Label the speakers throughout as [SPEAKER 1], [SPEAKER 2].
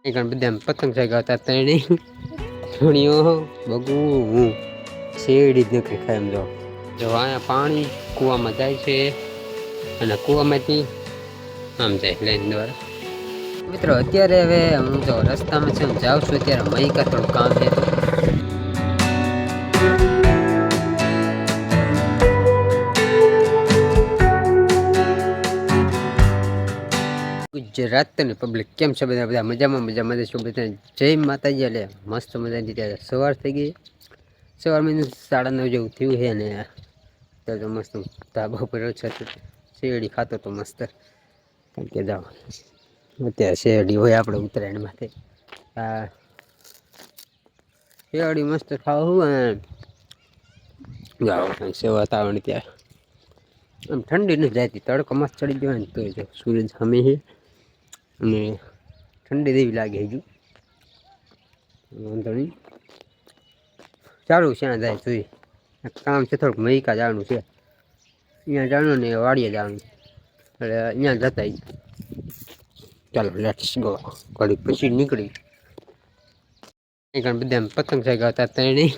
[SPEAKER 1] કારણ બધા પતંગ ચગાવતા તેણી ધૂણીઓ બગું હું શેરડી જ નથી ખાય એમ જો અહીંયા પાણી કૂવામાં જાય છે અને કૂવામાંથી આમ જાય લાઈન દ્વારા. મિત્રો અત્યારે હવે હું જો રસ્તામાં છે હું જાઉં છું ત્યારે મહિકા થોડું કામ છે. ગુજરાતની પબ્લિક કેમ છે? બધા મજામાં છો બધા? જય માતાજી. એટલે મસ્ત મજાની ત્યારે સવાર થઈ ગઈ. સવારમાં 9:30 જેવું થયું છે ને તો મસ્ત ધાબા ઉપર છે શેરડી ખાતો તો મસ્ત. કારણ કે જાઓ અત્યારે શેરડી હોય આપણે ઉત્તરાયણ માટે. આ શેરડી મસ્ત ખાવું અને જાઓ છે વાતાવરણ ત્યાં આમ ઠંડી નથી જતી. તડકો મસ્ત ચડી ગયો ને તો જો સૂરજ સામે છે અને ઠંડી દેવી લાગે હજુ વાંધો નહીં. ચાલુ શ્યાં જાય જોઈ કામ છે થોડુંક મહિકા જવાનું છે. અહીંયા જવાનું ને વાડીએ જવાનું એટલે અહીંયા જતા ચાલો લેટ્સ ગો. ઘડી પછી નીકળી કારણ બધા પતંગ ચગાવતા તેણી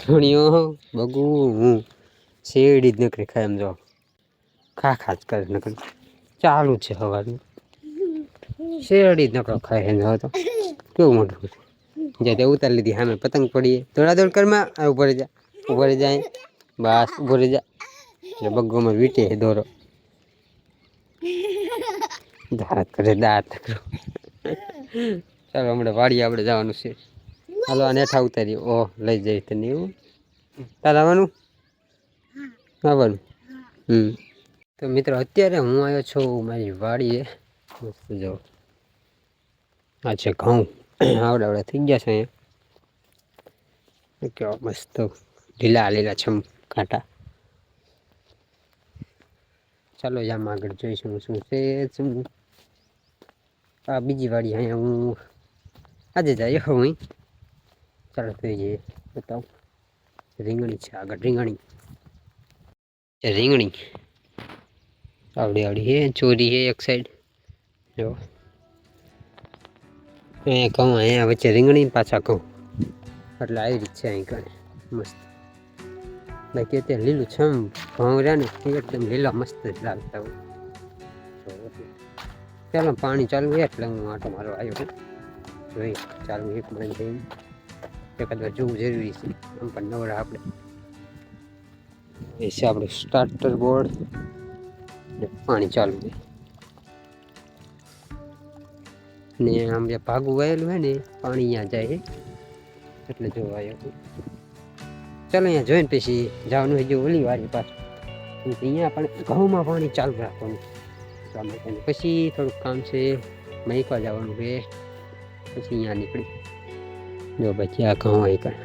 [SPEAKER 1] ધૂણીઓ બગું હું શેરડી જ નકરી ખાય એમ જો ખા જ કરે નકર ચાલુ છે સવારનું શેરડી જ નકરો ખાય એમ તો કેવું મોટું જે તે ઉતારી લીધી સામે પતંગ પડીએ દોડાદોડ કરમાં ઉભો રહી જાય બસ ઉભો રહી જા એટલે બગોમાં વીટે દોરો દાંત કરે દાંત. ચાલો હમણાં વાડીએ આપણે જવાનું છે. હાલો આ નેઠા ઉતારી ઓહ લઈ જાય તને એવું તાર આવવાનું તો મિત્રો અત્યારે હું આવ્યો છું મારી વાડીએ. મસ્ત જો આ છે ઘઉં આવડા થઈ ગયા છે અહીંયા કેવા મસ્ત લીલા છમ કાંટા. ચાલો જામ આગળ જોઈશું શું છે. આ બીજી વાડી અહીંયા હું આજે જાય હું ચાલો થઈ જઈએ બતાવું. રીંગણી છે આગળ રીંગણી આવડી હે ચોરી હે એક સાઈડ જો અહીંયા ઘઉં અહીંયા વચ્ચે રીંગણી પાછા ઘઉં એટલે આવી રીત છે અહીં કણે મસ્ત. બાકી અત્યારે લીલું છમ ઘઉં રહ્યા ને એકદમ લીલા મસ્ત લાગતા હોય. ચાલો પાણી ચાલુ છે એટલે હું આટો મારો આવ્યો જોઈ ચાલુ એક બંધ થઈ એકાદ વાર જોવું જરૂરી છે. આમ પણ નવરા આપણે એ છે આપણું સ્ટાર્ટર બોર્ડ પાણી ચાલુ છે ને આમ જે ભાગું વાયેલું હોય ને પાણી અહીંયા જાય એટલે જોવા આવ્યો. ચાલો અહીંયા જોઈને પછી જવાનું હોય જો ઓલી વાળી પાછું અહીંયા પણ ઘઉંમાં પાણી ચાલુ રાખવાનું એટલા માટે. પછી થોડુંક કામ છે મહિકા જવાનું છે પછી અહીંયા નીકળી જો પછી આ ઘઉં અહીં કરે.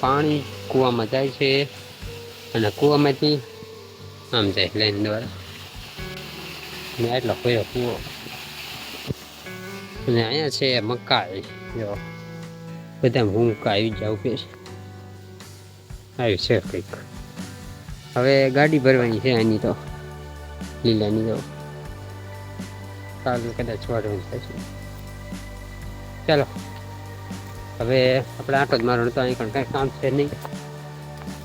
[SPEAKER 1] પાણી કૂવામાં જાય છે અને કૂવામાંથી આમ જાય લાઈન દ્વારા ને એટલો કયો કૂવો. અને અહીંયા છે મકાઈ જો બધા હુંકા આવી જાવ કે આવ્યું છે કંઈક. હવે ગાડી ભરવાની છે આની તો લીલાની તો કાલે કદાચ વાળવાનું થશે. ચાલો હવે આપણે આટો જ મારવાનો તો અહીં પણ કાંઈ કામ છે નહીં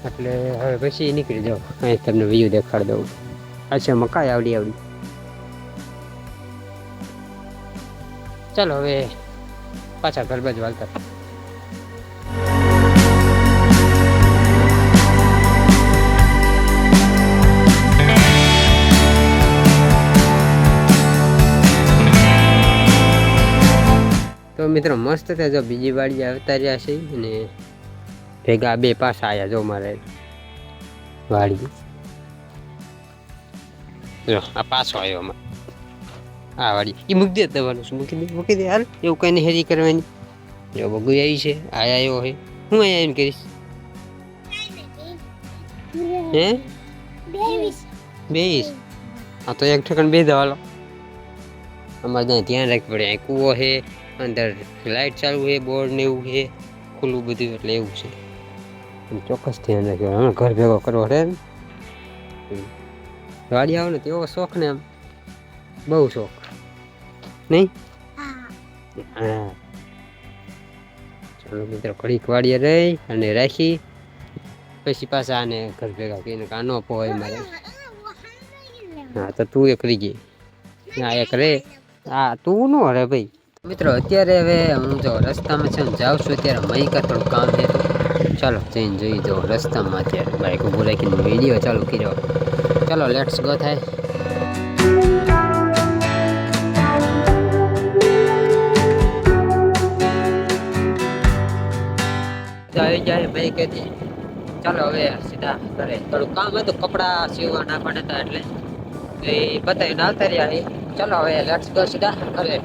[SPEAKER 1] એટલે હવે પછી નીકળી જાઓ. અહીં તમને વ્યૂ દેખાડી દઉં. અચ્છા મકાઈ આવડી ચાલો હવે પાછા ઘર બાજુ હાલતા. તો મિત્રો મસ્ત ત્યાં જો બીજી વાડી આવતા રહ્યા છે અને ભેગા બે પાછા આવ્યા જો મારે વાડી જો આ પાછો આવ્યો અમારે આ વાડી એ મૂકી દે દવાનું શું મૂકી દે હાલ એવું કઈ નહીં હેરી કરવાની. જો બગુ આવી છે આ આવ્યો હે હું અહીંયા આવીને કરીશ હે 22 હા તો એક ઠેકાણ બે દવાલો અમારે ત્યાં ધ્યાન રાખવું પડે. અહીં કૂવો છે, અંદર લાઇટ ચાલુ છે, બોર્ડ ને એવું છે, ખુલ્લું બધું, એટલે એવું છે. ચોક્કસ ધ્યાન રાખ્યું. હમણાં ઘર ભેગો કરવો રહે ને વાડી આવો ને તેવો શોખ ને આમ બહુ શોખ નહીં. હા ચાલો મિત્રો, ઘડીક વાડીએ રહી અને રાખી પછી પાછા આને ઘર ભેગા કરીને કાનો પોય મારે. હા તો તું એક રહી ગઈ. હા એક રે. હા તું નો રે ભાઈ. મિત્રો અત્યારે હવે હું જો રસ્તામાં છે ને જાઉં છું, અત્યારે મહિકા થોડું કામ છે તો ચાલો જઈને જોઈ જો રસ્તામાં. અત્યારે બાઈક ઊભું રાખીને વિડીયો ચાલુ કર્યો. ચાલો લેટ્સ ગો થાય. આવી જાય ભાઈ કહેતી ચાલો હવે સીધા ઘરે. થોડું કામ હતું, કપડા સીવવા નાખવાના હતા એટલે એ બતાવીને આવતા રહ્યા. ચાલો હવે લેટ્સ ગો સીધા ઘરે.